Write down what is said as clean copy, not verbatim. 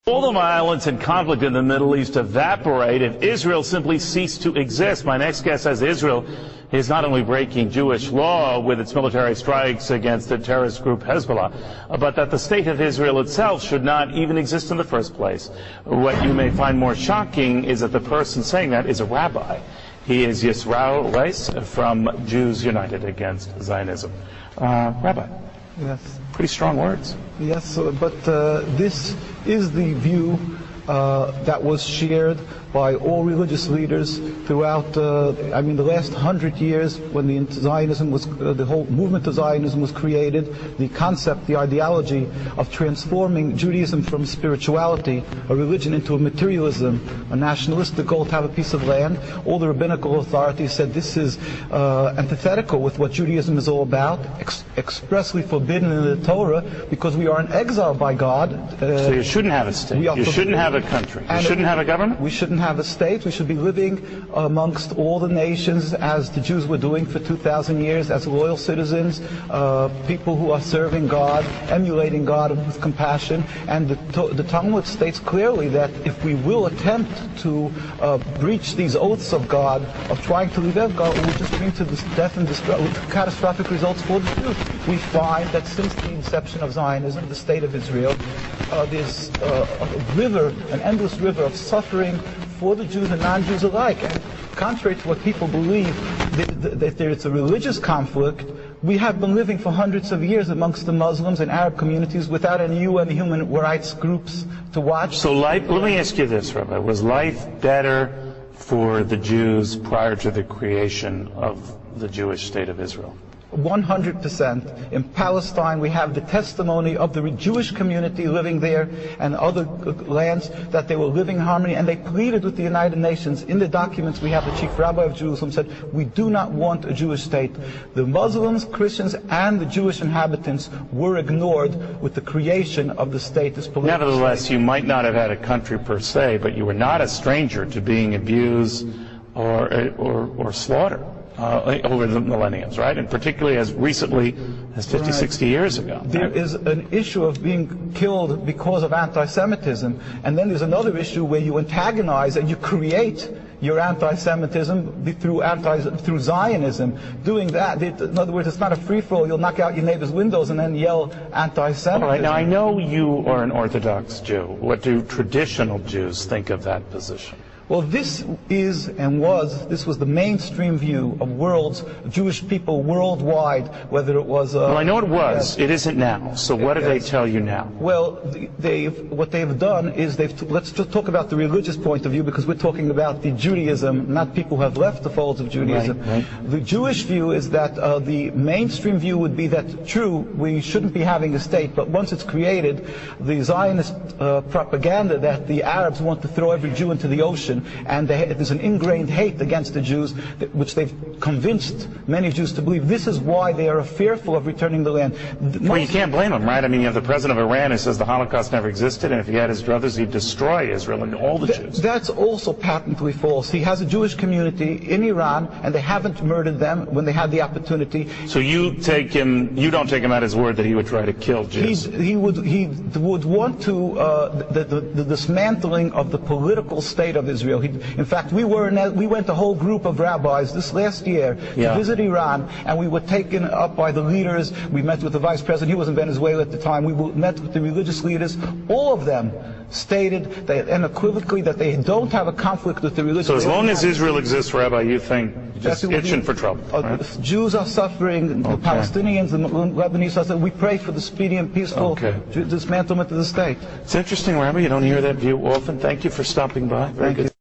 All the violence and conflict in the Middle East evaporate if Israel simply ceased to exist. My next guest says Israel is not only breaking Jewish law with its military strikes against the terrorist group Hezbollah, but that the state of Israel itself should not even exist in the first place. What you may find more shocking is that the person saying that is a rabbi. He is Yisrael Weiss from Jews United Against Zionism. Rabbi. Yes. Pretty strong words. Yes, but this is the view that was shared by all religious leaders throughout, the last 100 years when the whole movement of Zionism was created. The concept, the ideology of transforming Judaism from spirituality, a religion, into a materialism, a nationalistic goal to have a piece of land. All the rabbinical authorities said this is antithetical with what Judaism is all about, expressly forbidden in the Torah, because we are in exile by God. So you shouldn't have a state. You shouldn't have a country. You shouldn't have a government. We shouldn't have a state. We should be living amongst all the nations as the Jews were doing for 2,000 years, as loyal citizens, people who are serving God, emulating God with compassion. And the Talmud states clearly that if we will attempt to breach these oaths of God, of trying to live out God, it will just bring to death and catastrophic results for the Jews. We find that since the inception of Zionism, the state of Israel, there's an endless river of suffering for the Jews and non-Jews alike. And contrary to what people believe, that there's a religious conflict, we have been living for hundreds of years amongst the Muslims and Arab communities without any UN human rights groups to watch. So let me ask you this, Rabbi. Was life better for the Jews prior to the creation of the Jewish state of Israel? 100%. In Palestine, we have the testimony of the Jewish community living there and other lands that they were living in harmony, and they pleaded with the United Nations. In the documents, we have the chief rabbi of Jerusalem said, we do not want a Jewish state. The Muslims, Christians, and the Jewish inhabitants were ignored with the creation of the state. Nevertheless, you might not have had a country per se, but you were not a stranger to being abused or slaughtered over the millenniums, right? And particularly as recently as 50, right. 60 years ago. There is an issue of being killed because of anti-Semitism, and then there's another issue where you antagonize and you create your anti-Semitism through Zionism. Doing that, in other words, it's not a free-for-all. You'll knock out your neighbor's windows and then yell anti-Semitism. All right, now I know you are an Orthodox Jew. What do traditional Jews think of that position? Well, this was the mainstream view of Jewish people worldwide, whether it was... well, I know it was. It isn't now. So what do they tell you now? Well, what they've done is let's just talk about the religious point of view, because we're talking about the Judaism, not people who have left the folds of Judaism. Right. The Jewish view is that the mainstream view would be that, true, we shouldn't be having a state, but once it's created, the Zionist propaganda that the Arabs want to throw every Jew into the ocean, and there's an ingrained hate against the Jews, which they've convinced many Jews to believe. This is why they are fearful of returning the land. Well, you can't blame them, right? I mean, you have the president of Iran who says the Holocaust never existed, and if he had his druthers, he'd destroy Israel and all the Jews. That's also patently false. He has a Jewish community in Iran, and they haven't murdered them when they had the opportunity. So you don't take him at his word that he would try to kill Jews? He would want to the dismantling of the political state of Israel. In fact, we went a whole group of rabbis this last year to visit Iran, and we were taken up by the leaders. We met with the vice president. He was in Venezuela at the time. We met with the religious leaders. All of them stated unequivocally that they don't have a conflict with the religion. So as long as Israel exists, Rabbi, you think just itching for trouble, right? Jews are suffering, the Palestinians, the Lebanese are suffering. We pray for the speedy and peaceful dismantlement of the state. It's interesting, Rabbi. You don't hear that view often. Thank you for stopping by. Very good.